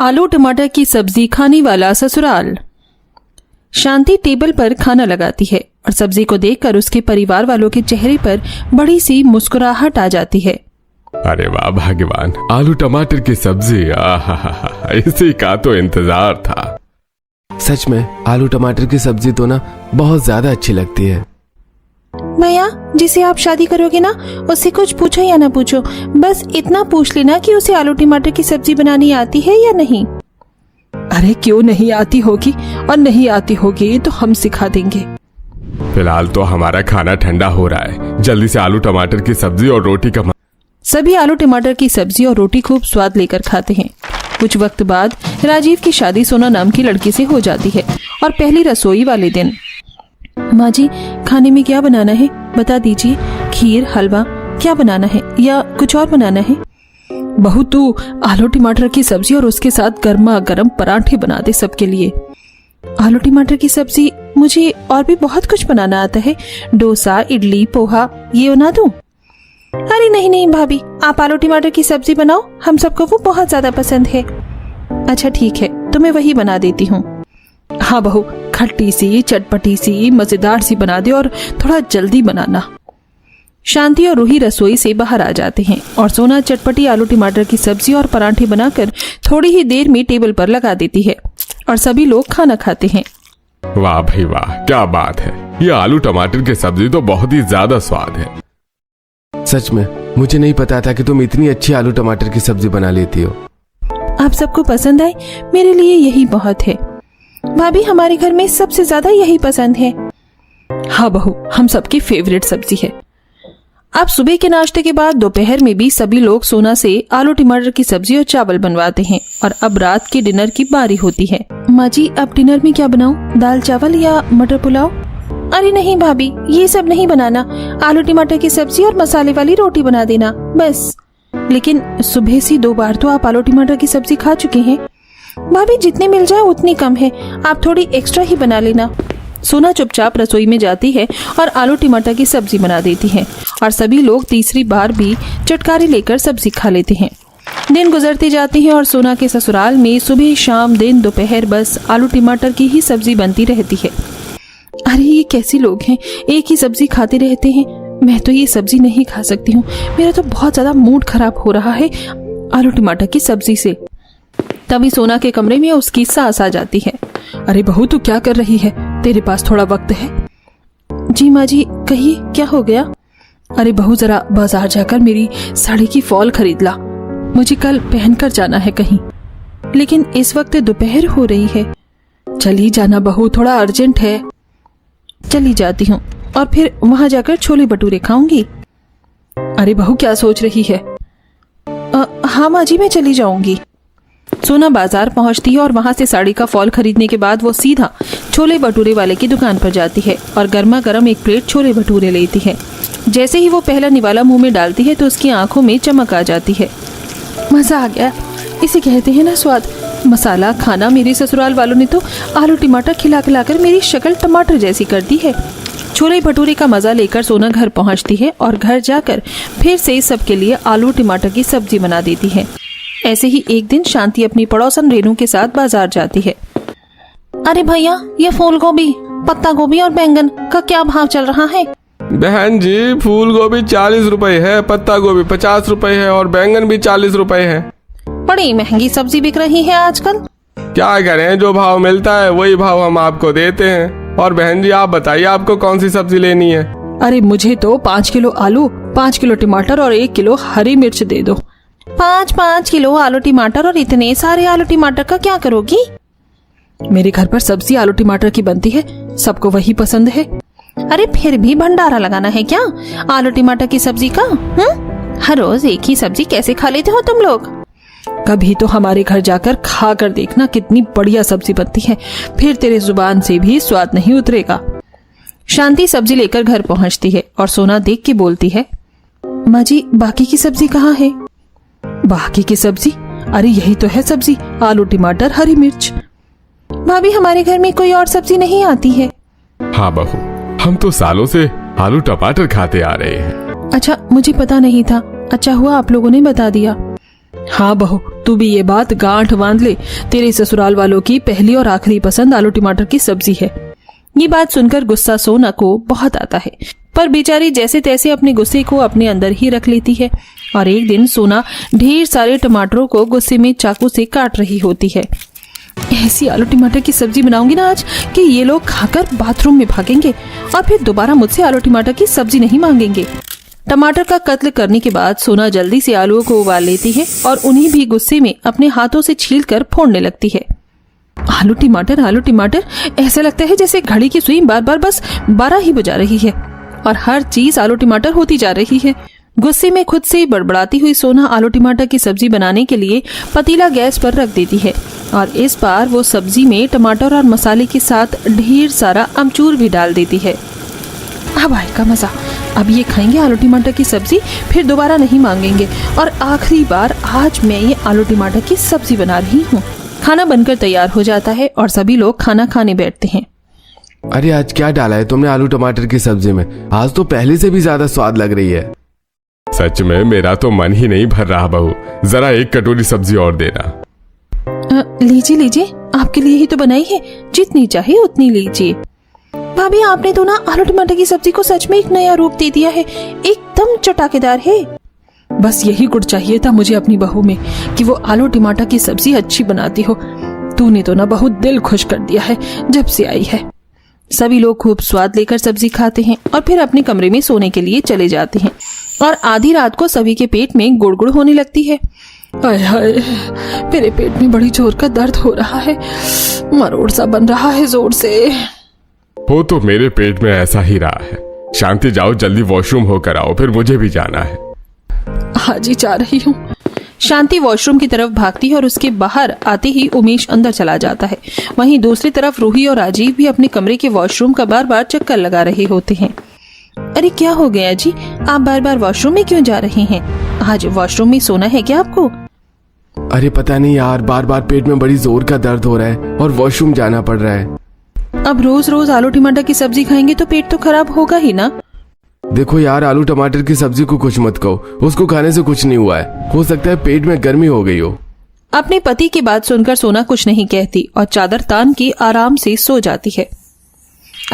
आलू टमाटर की सब्जी खाने वाला ससुराल। शांति टेबल पर खाना लगाती है और सब्जी को देखकर उसके परिवार वालों के चेहरे पर बड़ी सी मुस्कुराहट आ जाती है। अरे वाह भगवान, आलू टमाटर की सब्जी, आहा, इसी का तो इंतजार था। सच में आलू टमाटर की सब्जी तो ना बहुत ज्यादा अच्छी लगती है। भैया, जिसे आप शादी करोगे ना, उससे कुछ पूछो या ना पूछो, बस इतना पूछ लेना कि उसे आलू टमाटर की सब्जी बनानी आती है या नहीं। अरे क्यों नहीं आती होगी, और नहीं आती होगी तो हम सिखा देंगे। फिलहाल तो हमारा खाना ठंडा हो रहा है, जल्दी से आलू टमाटर की सब्जी और रोटी का। सभी आलू टमाटर की सब्जी और रोटी खूब स्वाद लेकर खाते हैं। कुछ वक्त बाद राजीव की शादी सोना नाम की लड़की से हो जाती है और पहली रसोई वाले दिन। माँ जी, खाने में क्या बनाना है बता दीजिए, खीर, हलवा, क्या बनाना है या कुछ और बनाना है? बहू, तू आलू टमाटर की सब्जी और उसके साथ गर्मा गर्म पराठे बना दे सबके लिए। आलू टमाटर की सब्जी? मुझे और भी बहुत कुछ बनाना आता है, डोसा, इडली, पोहा, ये बना दूं? अरे नहीं नहीं भाभी, आप आलू टमाटर की सब्जी बनाओ, हम सबको वो बहुत ज्यादा पसंद है। अच्छा ठीक है, तो मैं वही बना देती हूँ। हाँ बहू, खट्टी सी, चटपटी सी, मजेदार सी बना दे और थोड़ा जल्दी बनाना। शांति और रूही रसोई से बाहर आ जाते हैं और सोना चटपटी आलू टमाटर की सब्जी और पराठे बनाकर थोड़ी ही देर में टेबल पर लगा देती है और सभी लोग खाना खाते हैं। वाह भाई वाह, क्या बात है, ये आलू टमाटर की सब्जी तो बहुत ही ज्यादा स्वाद है। सच में मुझे नहीं पता था कि तुम इतनी अच्छी आलू टमाटर की सब्जी बना लेती हो। आप सबको पसंद आए, मेरे लिए यही बहुत है। भाभी, हमारे घर में सबसे ज्यादा यही पसंद है। हाँ बहू, हम सबकी फेवरेट सब्जी है। अब सुबह के नाश्ते के बाद दोपहर में भी सभी लोग सोना से आलू टमाटर की सब्जी और चावल बनवाते हैं और अब रात के डिनर की बारी होती है। माँ जी, अब डिनर में क्या बनाऊं, दाल चावल या मटर पुलाव? अरे नहीं भाभी, ये सब नहीं बनाना, आलू टमाटर की सब्जी और मसाले वाली रोटी बना देना बस। लेकिन सुबह से 2 बार तो आप आलू टमाटर की सब्जी खा चुके हैं। भाभी, जितने मिल जाए उतनी कम है, आप थोड़ी एक्स्ट्रा ही बना लेना। सोना चुपचाप रसोई में जाती है और आलू टमाटर की सब्जी बना देती है और सभी लोग तीसरी बार भी चटखारे लेकर सब्जी खा लेते हैं। दिन गुजरते जाते हैं और सोना के ससुराल में सुबह शाम दिन दोपहर बस आलू टमाटर की ही सब्जी बनती रहती है। अरे ये कैसे लोग हैं, एक ही सब्जी खाते रहते हैं। मैं तो ये सब्जी नहीं खा सकती हूँ, मेरा तो बहुत ज्यादा मूड खराब हो रहा है आलू टमाटर की सब्जी से। तभी सोना के कमरे में उसकी सास आ जाती है। अरे बहू, तू क्या कर रही है, तेरे पास थोड़ा वक्त है? जी माँ जी, कहिए क्या हो गया? अरे बहू, जरा बाजार जाकर मेरी साड़ी की फॉल खरीद ला, मुझे कल पहनकर जाना है कहीं। लेकिन इस वक्त दोपहर हो रही है। चली जाना बहू, थोड़ा अर्जेंट है। चली जाती हूँ और फिर वहां जाकर छोले भटूरे खाऊंगी। अरे बहू, क्या सोच रही है? हाँ माँ जी, मैं चली जाऊंगी। सोना बाजार पहुंचती है और वहां से साड़ी का फॉल खरीदने के बाद वो सीधा छोले भटूरे वाले की दुकान पर जाती है और गर्मा गर्म एक प्लेट छोले भटूरे लेती है। जैसे ही वो पहला निवाला मुंह में डालती है तो उसकी आंखों में चमक आ जाती है। मजा आ गया, इसे कहते हैं ना स्वाद। मसाला खाना मेरे ससुराल वालों ने तो आलू टमाटर खिला खिलाकर मेरी शक्ल टमाटर जैसी कर दी है। छोले भटूरे का मजा लेकर सोना घर पहुंचती है और घर जाकर फिर से सबके लिए आलू टमाटर की सब्जी बना देती है। ऐसे ही एक दिन शांति अपनी पड़ोसन रेनू के साथ बाजार जाती है। अरे भैया, ये फूल गोभी, पत्ता गोभी और बैंगन का क्या भाव चल रहा है? बहन जी, फूल गोभी 40 रुपए है, पत्ता गोभी 50 रुपए है और बैंगन भी 40 रुपए है। बड़ी महंगी सब्जी बिक रही है आजकल। क्या करें, जो भाव मिलता है वही भाव हम आपको देते हैं। और बहन जी, आप बताइए आपको कौन सी सब्जी लेनी है? अरे मुझे तो 5 किलो आलू, 5 किलो टमाटर और 1 किलो हरी मिर्च दे दो। 5 किलो आलू टमाटर? और इतने सारे आलू टमाटर का क्या करोगी? मेरे घर पर सब्जी आलू टमाटर की बनती है, सबको वही पसंद है। अरे फिर भी भंडारा लगाना है क्या आलू टमाटर की सब्जी का? हर रोज एक ही सब्जी कैसे खा लेते हो तुम लोग? कभी तो हमारे घर जाकर खा कर देखना, कितनी बढ़िया सब्जी बनती है, फिर तेरे जुबान से भी स्वाद नहीं उतरेगा। शांति सब्जी लेकर घर पहुंचती है और सोना देख के बोलती है, माँ जी, बाकी की सब्जी कहाँ है? बाकी की सब्जी? अरे यही तो है सब्जी, आलू टमाटर हरी मिर्च। भाभी, हमारे घर में कोई और सब्जी नहीं आती है। हाँ बहू, हम तो सालों से आलू टमाटर खाते आ रहे हैं। अच्छा, मुझे पता नहीं था, अच्छा हुआ आप लोगों ने बता दिया। हाँ बहू, तू तू भी ये बात गांठ बांध ले, तेरे ससुराल वालों की पहली और आखिरी पसंद आलू टमाटर की सब्जी है। ये बात सुनकर गुस्सा सोना को बहुत आता है, पर बेचारी जैसे तैसे अपने गुस्से को अपने अंदर ही रख लेती है। और एक दिन सोना ढेर सारे टमाटरों को गुस्से में चाकू से काट रही होती है। ऐसी आलू टमाटर की सब्जी बनाऊंगी ना आज कि ये लोग खाकर बाथरूम में भागेंगे और फिर दोबारा मुझसे आलू टमाटर की सब्जी नहीं मांगेंगे। टमाटर का कत्ल करने के बाद सोना जल्दी से आलूओं को उबाल लेती है और उन्हें भी गुस्से में अपने हाथों से छीलकर फोड़ने लगती है। आलू टमाटर, ऐसा लगता है जैसे घड़ी की सुई बार बार बस 12 ही बजा रही है और हर चीज आलू टमाटर होती जा रही है। गुस्से में खुद से बड़बड़ाती हुई सोना आलू टमाटर की सब्जी बनाने के लिए पतीला गैस पर रख देती है और इस बार वो सब्जी में टमाटर और मसाले के साथ ढेर सारा अमचूर भी डाल देती है। अब आएगा मजा, अब ये खाएंगे आलू टमाटर की सब्जी, फिर दोबारा नहीं मांगेंगे और आखिरी बार आज मैं ये आलू टमाटर की सब्जी बना रही हूँ। खाना बनकर तैयार हो जाता है और सभी लोग खाना खाने बैठते हैं। अरे आज क्या डाला है तुमने आलू टमाटर की सब्जी में? आज तो पहले से भी ज्यादा स्वाद लग रही है। सच में मेरा तो मन ही नहीं भर रहा बहू, जरा एक कटोरी सब्जी और देना। लीजिए, आपके लिए ही तो बनाई है, जितनी चाहिए उतनी लीजिए। भाभी आपने तो ना आलू टमाटर की सब्जी को सच में एक नया रूप दे दिया है, एकदम चटाकेदार है। बस यही गुण चाहिए था मुझे अपनी बहू में कि वो आलू टमाटर की सब्जी अच्छी बनाती हो। तूने तो ना बहुत दिल खुश कर दिया है जब से आई है। सभी लोग खूब स्वाद लेकर सब्जी खाते हैं और फिर अपने कमरे में सोने के लिए चले जाते हैं और आधी रात को सभी के पेट में गुड़गुड़ होने लगती है। हाय हाय, मेरे पेट में बड़ी जोर का दर्द हो रहा है, मरोड़ सा बन रहा है जोर से। वो तो मेरे पेट में ऐसा ही रहा है। शांति जाओ जल्दी वॉशरूम होकर आओ, फिर मुझे भी जाना है। आज ही जा रही हूँ। शांति वॉशरूम की तरफ भागती है और उसके बाहर आते ही उमेश अंदर चला जाता है। वहीं दूसरी तरफ रूही और राजीव भी अपने कमरे के वॉशरूम का बार बार चक्कर लगा रहे होते हैं। अरे क्या हो गया जी, आप बार बार वॉशरूम में क्यों जा रहे हैं? आज वॉशरूम में सोना है क्या आपको? अरे पता नहीं यार, बार बार पेट में बड़ी जोर का दर्द हो रहा है और वॉशरूम जाना पड़ रहा है। अब रोज रोज आलू टमाटर की सब्जी खाएंगे तो पेट तो खराब होगा ही ना। देखो यार, आलू टमाटर की सब्जी को कुछ मत कहो, उसको खाने से कुछ नहीं हुआ है, हो सकता है पेट में गर्मी हो गई हो। अपने पति की बात सुनकर सोना कुछ नहीं कहती और चादर तान के आराम से सो जाती है।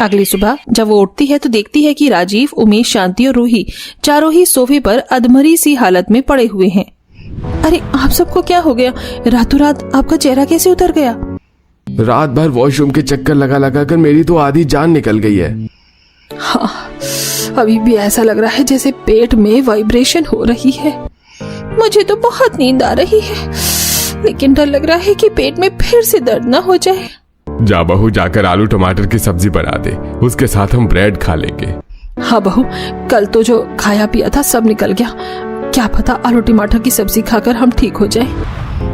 अगली सुबह जब वो उठती है तो देखती है कि राजीव, उमेश, शांति और रूही चारों ही सोफे पर अधमरी सी हालत में पड़े हुए हैं। अरे आप सबको क्या हो गया? रातों रात आपका चेहरा कैसे उतर गया? रात भर वॉशरूम के चक्कर लगा लगा कर मेरी तो आधी जान निकल गई है। हाँ, अभी भी ऐसा लग रहा है जैसे पेट में वाइब्रेशन हो रही है। मुझे तो बहुत नींद आ रही है, लेकिन डर लग रहा है कि पेट में फिर से दर्द ना हो जाए। जा बहू, जाकर आलू टमाटर की सब्जी बना दे, उसके साथ हम ब्रेड खा लेंगे। हाँ बहू, कल तो जो खाया पिया था सब निकल गया, क्या पता आलू टमाटर की सब्जी खाकर हम ठीक हो जाएं।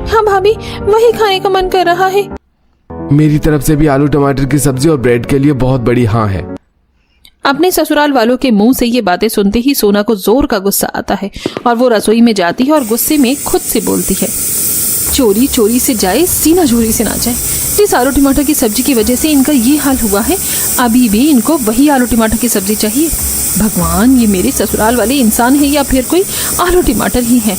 हाँ भाभी, वही खाने का मन कर रहा है। मेरी तरफ से भी आलू टमाटर की सब्जी और ब्रेड के लिए बहुत बड़ी हाँ है। अपने ससुराल वालों के मुंह से ये बातें सुनते ही सोना को जोर का गुस्सा आता है और वो रसोई में जाती है और गुस्से में खुद से बोलती है, चोरी चोरी से जाए, सीना चोरी से ना जाए। जिस आलू टमाटर की सब्जी की वजह से इनका ये हाल हुआ है, अभी भी इनको वही आलू टमाटर की सब्जी चाहिए। भगवान, ये मेरे ससुराल वाले इंसान है या फिर कोई आलू टमाटर ही है?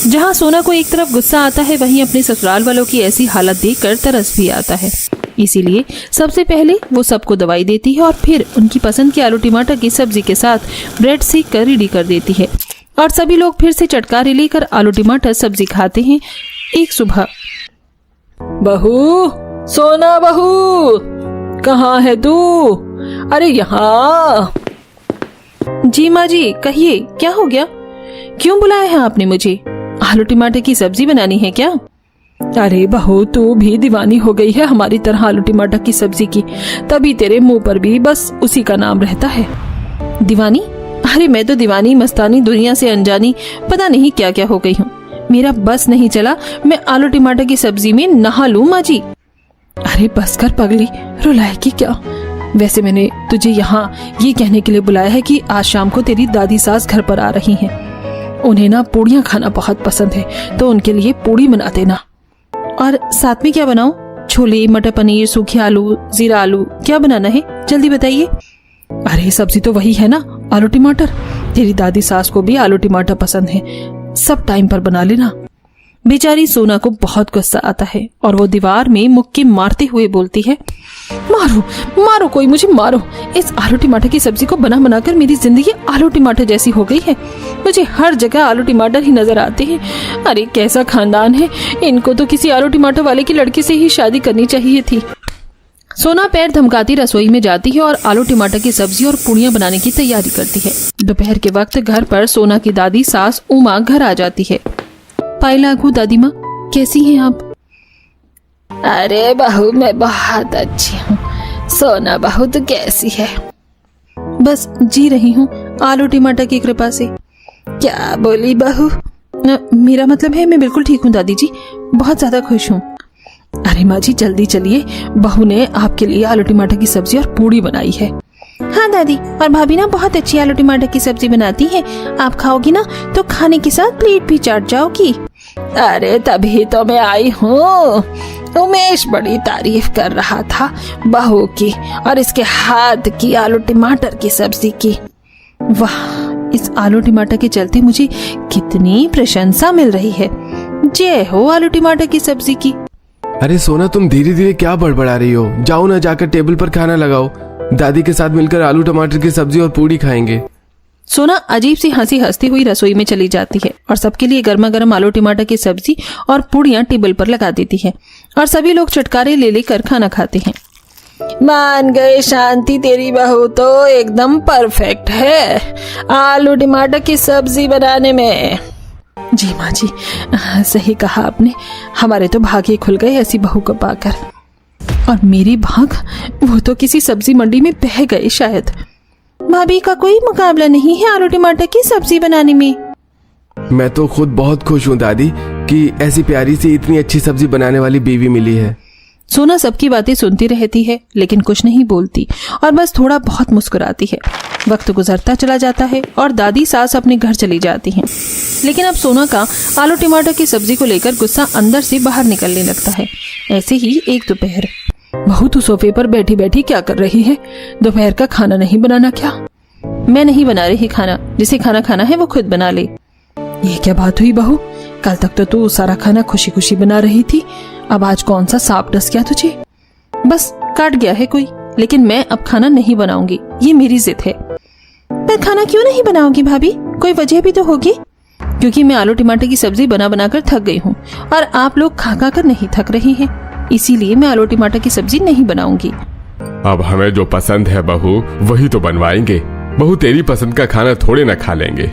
जहाँ सोना को एक तरफ गुस्सा आता है, वहीं अपने ससुराल वालों की ऐसी हालत देखकर तरस भी आता है। इसीलिए सबसे पहले वो सबको दवाई देती है और फिर उनकी पसंद की आलू टमाटर की सब्जी के साथ ब्रेड सेक कर रेडी कर देती है और सभी लोग फिर से चटकारे लेकर आलू टमाटर सब्जी खाते हैं। एक सुबह, बहू, सोना बहू, कहाँ है तू? अरे यहाँ। जी माँ जी, कहिए क्या हो गया? क्यों बुलाया है आपने मुझे? आलू टमाटर की सब्जी बनानी है क्या? अरे बहू, तू भी दीवानी हो गई है हमारी तरह आलू टमाटर की सब्जी की, तभी तेरे मुंह पर भी बस उसी का नाम रहता है। दीवानी? अरे मैं तो दीवानी, मस्तानी, दुनिया से अनजानी, पता नहीं क्या क्या हो गई हूँ। मेरा बस नहीं चला, मैं आलू टमाटर की सब्जी में नहा लूं माँ जी। अरे बस कर पगली, रुलाएगी क्या? वैसे मैंने तुझे यहाँ ये कहने के लिए बुलाया है कि आज शाम को तेरी दादी सास घर पर आ रही हैं। उन्हें ना पूड़ियाँ खाना बहुत पसंद है, तो उनके लिए पूड़ी बना देना। और साथ में क्या बनाऊं? छोले, मटर पनीर, सूखे आलू, जीरा आलू, क्या बनाना है जल्दी बताइए। अरे सब्जी तो वही है ना, आलू टमाटर। तेरी दादी सास को भी आलू टमाटर पसंद है, सब टाइम पर बना लेना। बेचारी सोना को बहुत गुस्सा आता है और वो दीवार में मुक्की मारते हुए बोलती है, मारो मारो, कोई मुझे मारो। इस आलू टमाटर की सब्जी को बना बनाकर मेरी जिंदगी आलू टमाटर जैसी हो गई है। मुझे हर जगह आलू टमाटर ही नजर आते हैं। अरे कैसा खानदान है, इनको तो किसी आलू टमाटर वाले की लड़की से ही शादी करनी चाहिए थी। सोना पैर धमकाती रसोई में जाती है और आलू टमाटर की सब्जी और पूड़ियां बनाने की तैयारी करती है। दोपहर के वक्त घर पर सोना की दादी सास उमा घर आ जाती है। पाइलागू दादी माँ, कैसी हैं आप? अरे बहू, मैं बहुत अच्छी हूँ। सोना बहू तो कैसी है? बस जी रही हूँ आलू टमाटर की कृपा से। क्या बोली बहू? मेरा मतलब है मैं बिल्कुल ठीक हूँ दादी जी, बहुत ज्यादा खुश हूँ। अरे माँ जी जल्दी चलिए, बहू ने आपके लिए आलू टमाटर की सब्जी और पूड़ी बनाई है। हाँ दादी, और भाभी ना बहुत अच्छी आलू टमाटर की सब्जी बनाती है। आप खाओगी ना तो खाने के साथ प्लेट भी चाट जाओगी। अरे तभी तो मैं आई हूँ। उमेश बड़ी तारीफ कर रहा था बहू की और इसके हाथ की आलू टमाटर की सब्जी की। वाह, इस आलू टमाटर के चलते मुझे कितनी प्रशंसा मिल रही है। जय हो आलू टमाटर की सब्जी की। अरे सोना, तुम धीरे धीरे क्या बड़बड़ा रही हो? जाओ ना, जाकर टेबल पर खाना लगाओ। दादी के साथ मिलकर आलू टमाटर की सब्जी और पूड़ी खाएंगे। सोना अजीब सी हंसी हंसती हुई रसोई में चली जाती है और सबके लिए गर्मा गर्म आलू टमाटर की सब्जी और पूड़ियां टेबल पर लगा देती है और सभी लोग चटकारे ले लेकर खाना खाते हैं। मान गए शांति, तेरी बहू तो एकदम परफेक्ट है आलू टमाटर की सब्जी बनाने में। जी माँ जी, सही कहा आपने। हमारे तो भाग ही खुल गए ऐसी बहू को पाकर। और मेरी भाग, वो तो किसी सब्जी मंडी में बह गए शायद। भाभी का कोई मुकाबला नहीं है आलू टमाटर की सब्जी बनाने में। मैं तो खुद बहुत खुश हूँ दादी कि ऐसी प्यारी सी इतनी अच्छी सब्जी बनाने वाली बीवी मिली है। सोना सबकी बातें सुनती रहती है लेकिन कुछ नहीं बोलती और बस थोड़ा बहुत मुस्कुराती है। वक्त गुजरता चला जाता है और दादी सास अपने घर चली जाती हैं। लेकिन अब सोना का आलू टमाटर की सब्जी को लेकर गुस्सा अंदर से बाहर निकलने लगता है। ऐसे ही एक दोपहर, बहू तू सोफे पर बैठी बैठी क्या कर रही है? दोपहर का खाना नहीं बनाना क्या? मैं नहीं बना रही खाना, जिसे खाना खाना है वो खुद बना ले। ये क्या बात हुई बहू? कल तक तो तू सारा खाना खुशी खुशी बना रही थी, अब आज कौन सा सांप डस गया तुझे? बस काट गया है कोई, लेकिन मैं अब खाना नहीं बनाऊंगी, ये मेरी जिद है। पर खाना क्यों नहीं बनाओगी भाभी? कोई वजह भी तो होगी। क्योंकि मैं आलू टमाटर की सब्जी बना बनाकर थक गई हूँ और आप लोग खा खा कर नहीं थक रहे हैं, इसीलिए मैं आलू टमाटर की सब्जी नहीं बनाऊंगी। अब हमें जो पसंद है बहू वही तो बनवाएंगे। बहू तेरी पसंद का खाना थोड़े ना खा लेंगे।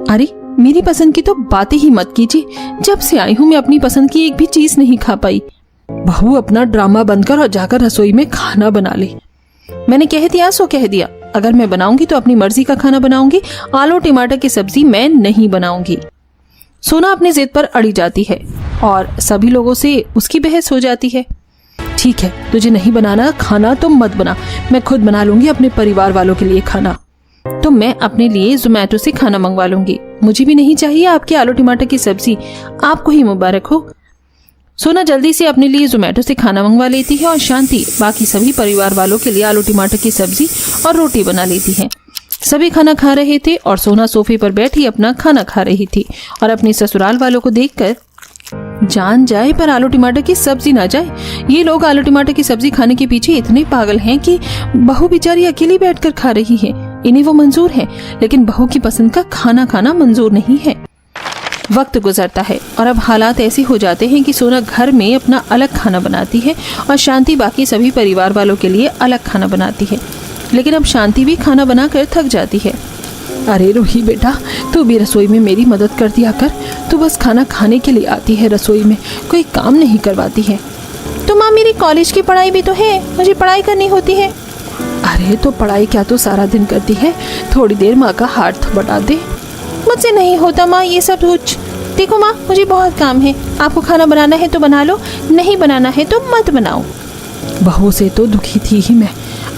अरे मेरी पसंद की तो बातें ही मत कीजिए। जब से आई हूँ मैं अपनी पसंद की एक भी चीज नहीं खा पाई। बहू अपना ड्रामा बंद कर और जाकर रसोई में खाना बना ले। मैंने कह दिया सो कह दिया, अगर मैं बनाऊंगी तो अपनी मर्जी का खाना बनाऊंगी, आलू टमाटर की सब्जी मैं नहीं बनाऊंगी। सोना अपनी जिद पर अड़ी जाती है और सभी लोगों से उसकी बहस हो जाती है। ठीक है, तुझे नहीं बनाना खाना तो मत बना, मैं खुद बना लूंगी अपने परिवार वालों के लिए खाना। तो मैं अपने लिए जोमेटो से खाना मंगवा लूंगी, मुझे भी नहीं चाहिए आपके आलू टमाटर की सब्जी। आपको ही मुबारक हो। सोना जल्दी से अपने लिए जोमेटो से खाना मंगवा लेती है और शांति बाकी सभी परिवार वालों के लिए आलू टमाटर की सब्जी और रोटी बना लेती है। सभी खाना खा रहे थे और सोना सोफे पर बैठी अपना खाना खा रही थी और अपने ससुराल वालों को देखकर जान जाए पर आलू टमाटर की सब्जी ना जाए। ये लोग आलू टमाटर की सब्जी खाने के पीछे इतने पागल हैं कि बहू बेचारी अकेली बैठकर खा रही है, इन्हें वो मंजूर है, लेकिन बहू की पसंद का खाना खाना मंजूर नहीं है। वक्त गुजरता है और अब हालात ऐसे हो जाते हैं कि सोना घर में अपना अलग खाना बनाती है और शांति बाकी सभी परिवार वालों के लिए अलग खाना बनाती है। लेकिन अब शांति भी खाना बनाकर थक जाती है। अरे रूही बेटा, तू भी रसोई में मेरी मदद कर दिया कर। तू बस खाना खाने के लिए आती है रसोई में, कोई काम नहीं करवाती है। तो माँ मेरी कॉलेज की पढ़ाई भी तो है, मुझे पढ़ाई करनी होती है। अरे तो पढ़ाई क्या तो सारा दिन करती है, थोड़ी देर माँ का हाथ बटा दे। मुझसे नहीं होता माँ ये सब कुछ। देखो माँ, मुझे बहुत काम है, आपको खाना बनाना है तो बना लो, नहीं बनाना है तो मत बनाओ। बहू से तो दुखी थी ही मैं,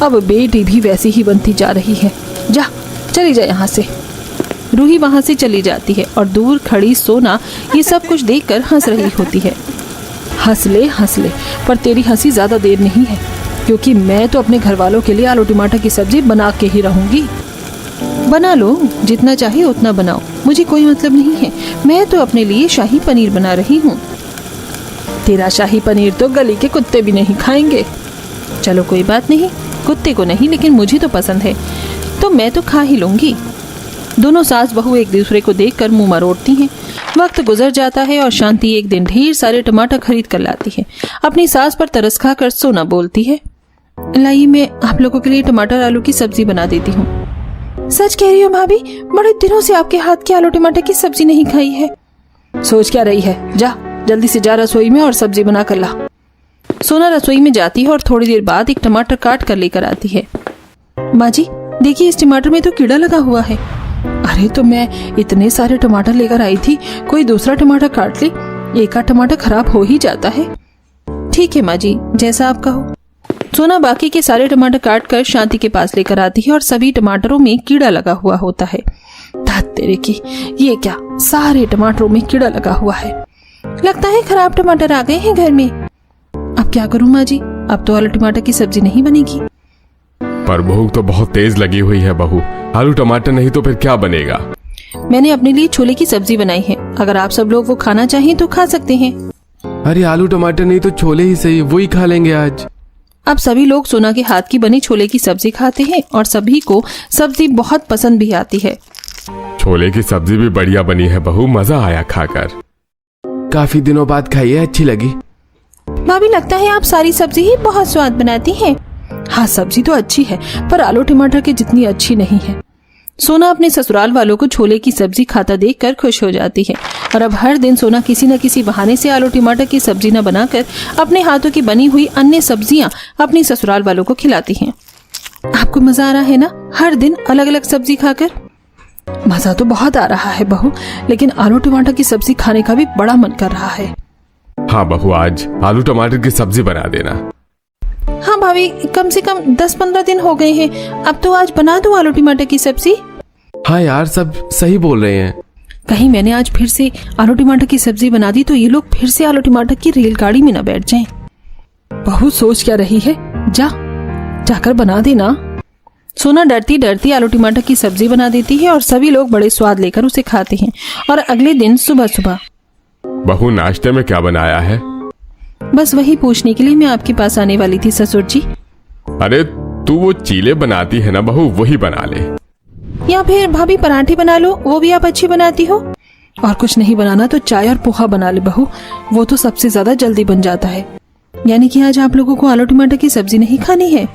अब बेटी भी वैसी ही बनती जा रही है। जा चली जा यहाँ से। रूही वहाँ से चली जाती है और दूर खड़ी सोना ये सब कुछ देखकर हंस रही होती है। हंस ले, पर तेरी हंसी ज्यादा देर नहीं है, क्योंकि मैं तो अपने घर वालों के लिए आलू टमाटर की सब्जी बना के ही रहूंगी। बना लो, जितना चाहिए उतना बनाओ, मुझे कोई मतलब नहीं है। मैं तो अपने लिए शाही पनीर बना रही हूँ। तेरा शाही पनीर तो गली के कुत्ते भी नहीं खाएंगे। चलो कोई बात नहीं, कुत्ते को नहीं लेकिन मुझे तो पसंद है, तो मैं तो खा ही लूंगी। दोनों सास बहू एक दूसरे को देखकर मुंह मरोड़ती हैं। वक्त गुजर जाता है और शांति एक दिन ढेर सारे टमाटर खरीद कर लाती है। अपनी सास पर तरस खाकर सोना बोलती है, लाइए मैं आप लोगों के लिए टमाटर आलू की सब्जी बना देती हूँ। सच कह रही हो भाभी, बड़े दिनों से आपके हाथ की आलू टमाटर की सब्जी नहीं खाई है। सोच क्या रही है, जा जल्दी से जा रसोई में और सब्जी बना कर ला। सोना रसोई में जाती है और थोड़ी देर बाद एक टमाटर काट कर लेकर आती है। माँ जी देखिए, इस टमाटर में तो कीड़ा लगा हुआ है। अरे तो मैं इतने सारे टमाटर लेकर आई थी, कोई दूसरा टमाटर काट ले, एक आध टमाटर खराब हो ही जाता है। ठीक है माँ जी, जैसा आप कहो। सोना बाकी के सारे टमाटर काट कर शांति के पास लेकर आती है और सभी टमाटरों में कीड़ा लगा हुआ होता है। धत तेरे की, ये क्या, सारे टमाटरों में कीड़ा लगा हुआ है। लगता है खराब टमाटर आ गए हैं घर में। अब क्या करूं माँ जी, अब तो आलू टमाटर की सब्जी नहीं बनेगी। पर भूख तो बहुत तेज लगी हुई है बहू, आलू टमाटर नहीं तो फिर क्या बनेगा? मैंने अपने लिए छोले की सब्जी बनाई है, अगर आप सब लोग वो खाना चाहें तो खा सकते हैं। अरे आलू टमाटर नहीं तो छोले ही सही, वही खा लेंगे आज। अब सभी लोग सोना के हाथ की बनी छोले की सब्जी खाते हैं और सभी को सब्जी बहुत पसंद भी आती है। छोले की सब्जी भी बढ़िया बनी है बहू, मजा आया खाकर। काफी दिनों बाद खाई है, अच्छी लगी। भाभी लगता है आप सारी सब्जी ही बहुत स्वाद बनाती हैं। हाँ सब्जी तो अच्छी है, पर आलू टमाटर की जितनी अच्छी नहीं है। सोना अपने ससुराल वालों को छोले की सब्जी खाता देखकर खुश हो जाती है और अब हर दिन सोना किसी न किसी बहाने से आलू टमाटर की सब्जी न बनाकर अपने हाथों की बनी हुई अन्य सब्जियां अपने ससुराल वालों को खिलाती हैं। आपको मजा आ रहा है ना हर दिन अलग अलग सब्जी खाकर? मजा तो बहुत आ रहा है बहू, लेकिन आलू टमाटर की सब्जी खाने का भी बड़ा मन कर रहा है। हाँ बहू, आज आलू टमाटर की सब्जी बना देना। हाँ भाभी, कम से कम 10-15 दिन हो गए हैं, अब तो आज बना दो आलू टमाटर की सब्जी। हाँ यार, सब सही बोल रहे हैं। कहीं मैंने आज फिर से आलू टमाटर की सब्जी बना दी तो ये लोग फिर से आलू टमाटर की रेलगाड़ी में न बैठ जाएं। बहू सोच क्या रही है, जाकर बना देना। सोना डरती डरती आलू टमाटर की सब्जी बना देती है और सभी लोग बड़े स्वाद लेकर उसे खाते हैं। और अगले दिन सुबह सुबह, बहू नाश्ते में क्या बनाया है? बस वही पूछने के लिए मैं आपके पास आने वाली थी ससुर जी। अरे तू वो चीले बनाती है ना बहू, वही बना ले। या फिर भाभी पराठे बना लो, वो भी आप अच्छी बनाती हो। और कुछ नहीं बनाना तो चाय और पोहा बना ले बहू, वो तो सबसे ज्यादा जल्दी बन जाता है। यानी कि आज आप लोगों को आलू टमाटर की सब्जी नहीं खानी है?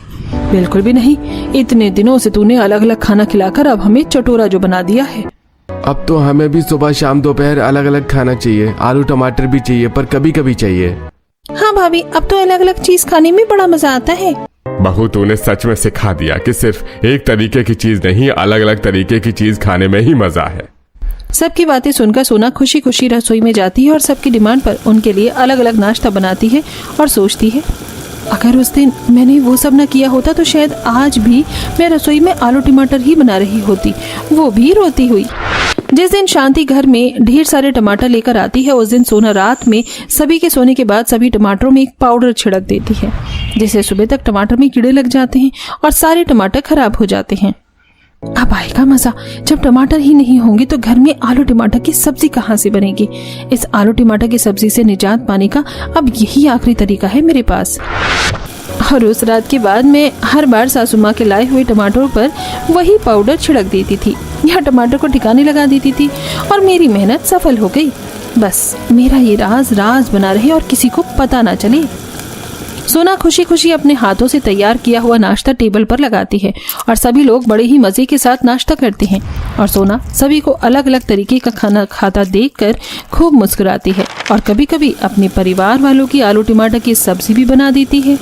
बिल्कुल भी नहीं, इतने दिनों से तूने अलग अलग खाना खिलाकर अब हमें चटोरा जो बना दिया है। अब तो हमें भी सुबह शाम दोपहर अलग अलग खाना चाहिए। आलू टमाटर भी चाहिए, पर कभी कभी चाहिए। हाँ भाभी, अब तो अलग अलग चीज खाने में बड़ा मजा आता है। बहू तूने सच में सिखा दिया कि सिर्फ एक तरीके की चीज नहीं, अलग अलग तरीके की चीज खाने में ही मजा है। सबकी बातें सुनकर सोना खुशी खुशी रसोई में जाती है और सबकी डिमांड पर उनके लिए अलग अलग नाश्ता बनाती है और सोचती है, अगर उस दिन मैंने वो सब न किया होता तो शायद आज भी मैं रसोई में आलू टमाटर ही बना रही होती, वो भी रोती हुई। जिस दिन शांति घर में ढेर सारे टमाटर लेकर आती है, उस दिन सोना रात में सभी के सोने के बाद सभी टमाटरों में एक पाउडर छिड़क देती है, जिससे सुबह तक टमाटर में कीड़े लग जाते हैं और सारे टमाटर खराब हो जाते हैं। अब आएगा मजा, जब टमाटर ही नहीं होंगे तो घर में आलू टमाटर की सब्जी कहाँ से बनेगी। इस आलू टमाटर की सब्जी से निजात पाने का अब यही आखिरी तरीका है मेरे पास। और उस रात के बाद मैं हर बार सासू माँ के लाए हुए टमाटरों पर वही पाउडर छिड़क देती थी या टमाटर को ठिकाने लगा देती थी और मेरी मेहनत सफल हो गई। बस मेरा ये राज बना रहे और किसी को पता ना चले। सोना खुशी खुशी अपने हाथों से तैयार किया हुआ नाश्ता टेबल पर लगाती है और सभी लोग बड़े ही मजे के साथ नाश्ता करते हैं और सोना सभी को अलग अलग तरीके का खाना खाता देखकर खूब मुस्कुराती है और कभी कभी अपने परिवार वालों की आलू टमाटर की सब्जी भी बना देती है।